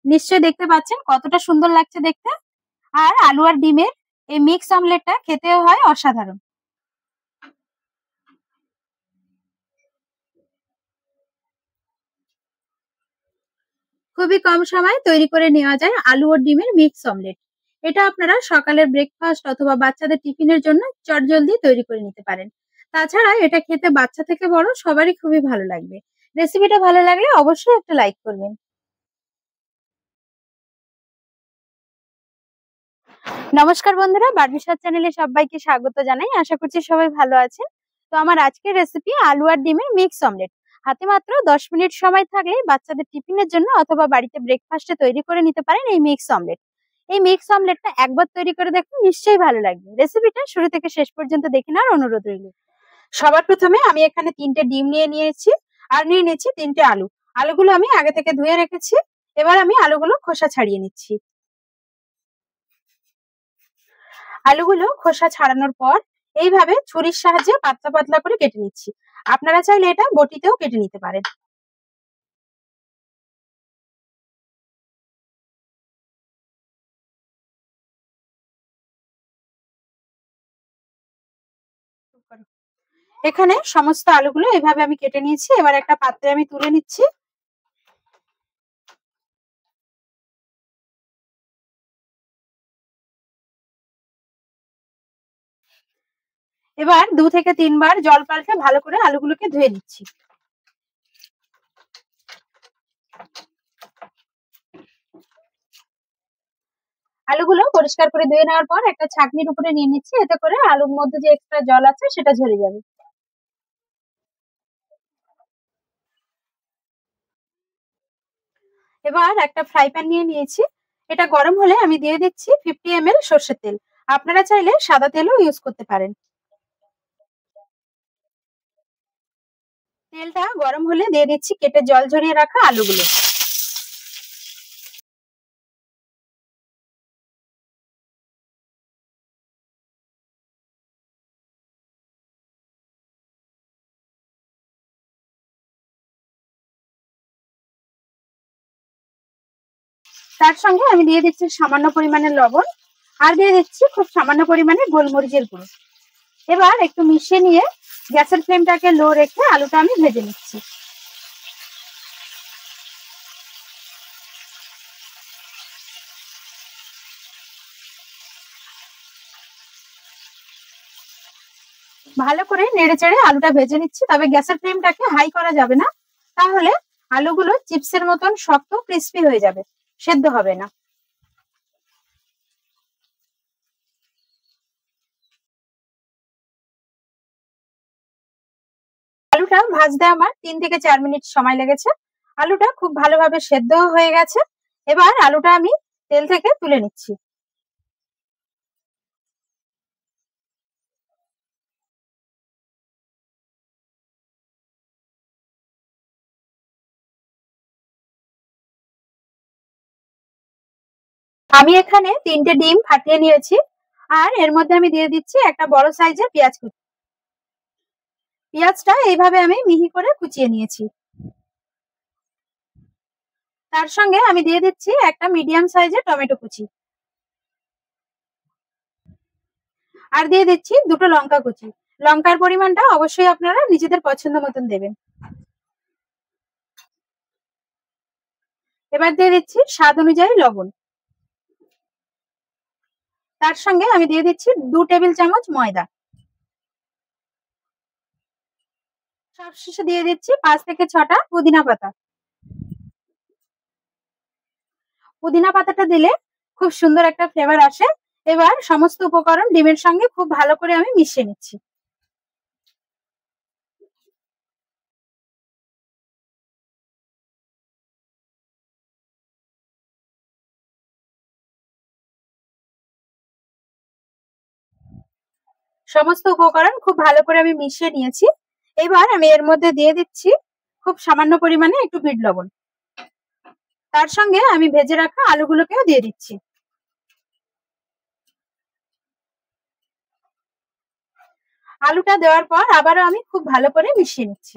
নিশ্চয়ই দেখতে পাচ্ছেন কতটা সুন্দর লাগছে দেখতে। আর আলু আর ডিমের এই মিক্স অমলেটটা খেতেও হয় অসাধারণ। খুবই কম সময়ে তৈরি করে নেওয়া যায় আলু ও ডিমের মিক্স অমলেট। এটা আপনারা সকালের ব্রেকফাস্ট অথবা বাচ্চাদের টিফিনের জন্য চটজলদি তৈরি করে নিতে পারেন। তাছাড়া এটা খেতে বাচ্চা থেকে বড় সবারই খুবই ভালো লাগবে। রেসিপিটা ভালো লাগলে অবশ্যই একটা লাইক করবেন। নমস্কার বন্ধুরা, বারবিশাল চ্যানেলে সবাইকে স্বাগত জানাই। আশা করছি সবাই ভালো আছেন। তো আমার আজকের রেসিপি আলু আর ডিমের মিক্স অমলেট। হাতে মাত্র 10 মিনিট সময় থাকলেই বাচ্চাদের টিফিনের জন্য অথবা বাড়িতে ব্রেকফাস্টে তৈরি করে নিতে পারেন এই মিক্স অমলেট। এই মিক্স অমলেটটা একবার তৈরি করে দেখুন, নিশ্চয়ই ভালো লাগবে। রেসিপিটা শুরু থেকে শেষ পর্যন্ত দেখে নেওয়ার অনুরোধ রইল। সবার প্রথমে আমি এখানে 3টে ডিম নিয়ে নিয়েছি আর নিয়ে নিচ্ছি 3টে আলু। আলুগুলো আমি আগে থেকে ধুয়ে রেখেছি। এবার আমি আলুগুলো খোসা ছাড়িয়ে নিচ্ছি। আলুগুলো খোসা ছাড়ানোর পর এইভাবে ছুরির সাহায্যে পাতলা পাতলা করে কেটে নিচ্ছি। আপনারা চাইলে এটা বটিতেও কেটে নিতে পারেন। এখানে সমস্ত আলুগুলো এভাবে আমি কেটে নিয়েছি। এবার একটা পাত্রে আমি তুলে নিচ্ছি। এবার 2 থেকে 3 বার জল পাল্টে ভালো করে আলুগুলোকে ধুয়ে নিচ্ছি। আলুগুলো পরিষ্কার করে ধুয়ে নেওয়ার পর একটা ছাঁকনির উপরে নিয়ে নিচ্ছি, এতে করে আলুর মধ্যে যে এক্সট্রা জল আছে সেটা ঝরে যাবে। এবার একটা ফ্রাই প্যান নিয়ে নিয়েছি। এটা গরম হলে আমি দিয়ে দিচ্ছি 50 ml সর্ষের তেল। আপনারা চাইলে সাদা তেলও ইউজ করতে পারেন। তেলটা গরম হলে দিয়ে দিচ্ছি কেটে জল ঝরিয়ে রাখা আলুগুলো। তার সঙ্গে আমি দিয়ে দিচ্ছি সামান্য পরিমাণে লবণ আর দিয়ে দিচ্ছি খুব সামান্য পরিমাণে গোলমরিচের গুঁড়ো। এবার একটু মিশিয়ে নিয়ে গ্যাসের ফ্লেমটাকে লো রেখে আলুটা আমি ভেজে নিচ্ছি। ভালো করে নেড়ে চেড়ে আলুটা ভেজে নিচ্ছি, তবে গ্যাসের ফ্লেমটাকে হাই করা যাবে না, তাহলে আলুগুলো চিপসের মতন শক্ত ক্রিস্পি হয়ে যাবে, সেদ্ধ হবে না। আলুটা ভাজতে আমার 3 থেকে 4 মিনিট সময় লেগেছে। আলুটা খুব ভালোভাবে সেদ্ধ হয়ে গেছে। এবার আলুটা আমি তেল থেকে তুলে নিচ্ছি। আমি এখানে 3টে ডিম ফাটিয়ে নিয়েছি আর এর মধ্যে আমি দিয়ে দিচ্ছি একটা বড় সাইজের পেঁয়াজ কুচি। পেঁয়াজটা এইভাবে আমি মিহি করে কুচিয়ে নিয়েছি। তার সঙ্গে আমি দিয়ে দিচ্ছি একটা মিডিয়াম সাইজের টমেটো কুচি আর দিয়ে দিচ্ছি 2টো লঙ্কা কুচি। লঙ্কার পরিমাণটা অবশ্যই আপনারা নিজেদের পছন্দ মতন দেবেন। এবার দিয়ে দিচ্ছি স্বাদ অনুযায়ী লবণ। তার সঙ্গে আমি দিয়ে দিচ্ছি 2 টেবিল চামচ ময়দা। সবশেষে দিয়ে দিচ্ছি 5 থেকে 6টা পুদিনা পাতা। পুদিনা পাতাটা দিলে খুব সুন্দর একটা ফ্লেভার আসে। এবার সমস্ত উপকরণ ডিমের সঙ্গে খুব ভালো করে আমি মিশিয়ে নিচ্ছি। সমস্ত উপকরণ খুব ভালো করে আমি মিশিয়ে নিয়েছি। এবার আমি এর মধ্যে দিয়ে দিচ্ছি খুব সামান্য পরিমাণে একটু বিট লবণ। তার সঙ্গে আমি ভেজে রাখা আলুগুলোকেও দিয়ে দিচ্ছি। আলুটা দেওয়ার পর আবারও আমি খুব ভালো করে মিশিয়ে নিচ্ছি।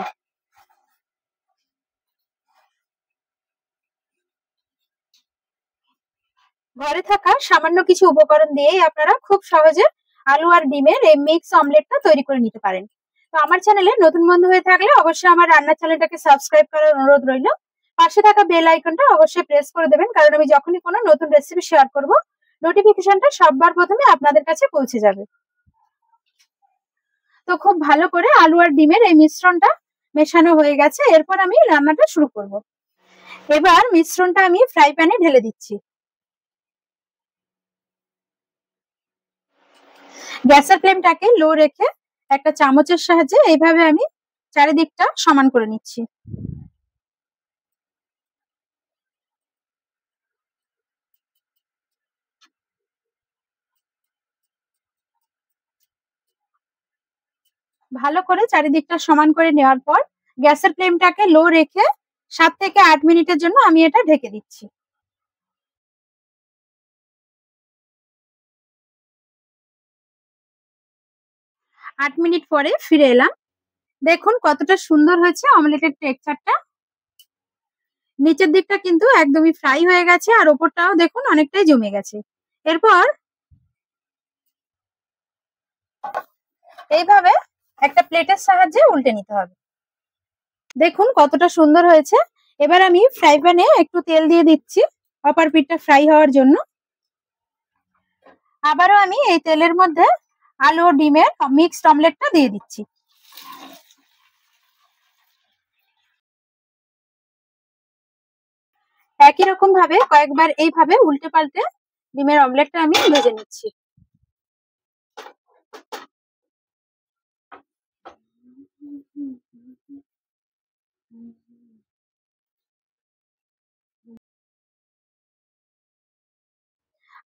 ঘরে থাকা সামান্য কিছু উপকরণ দিয়েই আপনারা খুব সহজে আলু আর ডিমের এই মিক্স অমলেটটা তৈরি করে নিতে পারেন। তো আমার চ্যানেলে নতুন বন্ধু হয়ে থাকলে অবশ্যই আমার রান্নার চ্যানেলটাকে সাবস্ক্রাইব করার অনুরোধ রইল। পাশে থাকা বেল আইকনটা অবশ্যই প্রেস করে দেবেন, কারণ আমি যখনই কোনো নতুন রেসিপি শেয়ার করব নোটিফিকেশনটা সবার প্রথমে আপনাদের কাছে পৌঁছে যাবে। তো খুব ভালো করে আলু আর ডিমের এই মিশ্রণটা মেশানো হয়ে গেছে। এরপর আমি রান্নাটা শুরু করব। এবার মিশ্রণটা আমি ফ্রাই প্যানে ঢেলে দিচ্ছি। গ্যাসের ফ্লেমটাকে লো রেখে একটা চামচের সাহায্যে এইভাবে আমি চারিদিকটা সমান করে নিচ্ছি। ভালো করে চারিদিকটা সমান করে নেওয়ার পর গ্যাসের ফ্লেমটাকে লো রেখে 7 থেকে 8 মিনিটের জন্য আমি এটা ঢেকে দিচ্ছি। 8 মিনিট পরে ফিরে এলাম। দেখুন কতটা সুন্দর হয়েছে অমলেটের টেক্সচারটা। নিচের দিকটা কিন্তু একদমই ফ্রাই হয়ে গেছে আর ওপরটাও দেখুন অনেকটাই জমে গেছে। এরপর এইভাবে একটা প্লেটের সাহায্যে উল্টে নিতে হবে। দেখুন কতটা সুন্দর হয়েছে। এবার আমি ফ্রাই প্যানে একটু তেল দিয়ে দিচ্ছি অপর পিঠটা ফ্রাই হওয়ার জন্য। আবারও আমি এই তেলের মধ্যে আলু ও ডিমের মিক্সড অমলেটটা দিয়ে দিচ্ছি। একই রকম ভাবে কয়েকবার এইভাবে উল্টে পাল্টে ডিমের অমলেটটা আমি ভেজে নিচ্ছি।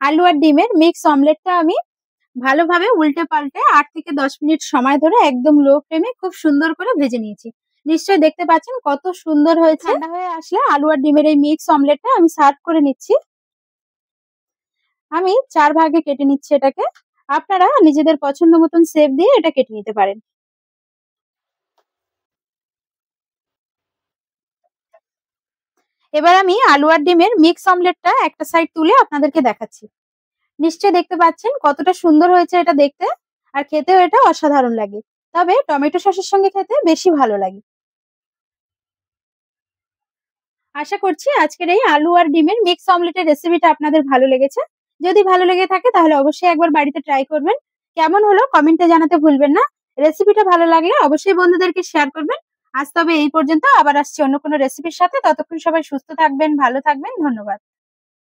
আলু আর ডিমের মিক্স অমলেটটা আমি ভালোভাবে উল্টে পাল্টে 8 থেকে 10 মিনিট সময় ধরে একদম লো ফ্লেমে খুব সুন্দর করে ভেজে নিয়েছি। নিশ্চয়ই দেখতে পাচ্ছেন কত সুন্দর হয়েছে। ঠান্ডা হয়ে আসলে আলু আর ডিমের এই মিক্স অমলেটটা আমি সার্ভ করে নিচ্ছি। আমি 4 ভাগে কেটে নিচ্ছি এটাকে। আপনারা নিজেদের পছন্দ মতন শেপ দিয়ে এটা কেটে নিতে পারেন। এবার আমি আলু আর ডিমের মিক্স অমলেটটা একটা সাইড তুলে আপনাদেরকে দেখাচ্ছি। নিশ্চয়ই দেখতে পাচ্ছেন কতটা সুন্দর হয়েছে এটা দেখতে, আর খেতেও এটা অসাধারণ লাগে। তবে টমেটো সসের সঙ্গে খেতে বেশি ভালো লাগে। আশা করছি আজকের এই আলু আর ডিমের মিক্স অমলেটের রেসিপিটা আপনাদের ভালো লেগেছে। যদি ভালো লেগে থাকে তাহলে অবশ্যই একবার বাড়িতে ট্রাই করবেন। কেমন হলো কমেন্টে জানাতে ভুলবেন না। রেসিপিটা ভালো লাগলে অবশ্যই বন্ধুদেরকে শেয়ার করবেন। আজ তবে এই পর্যন্ত, আবার আসছি অন্য কোনো রেসিপির সাথে। ততক্ষণ সবাই সুস্থ থাকবেন, ভালো থাকবেন। ধন্যবাদ।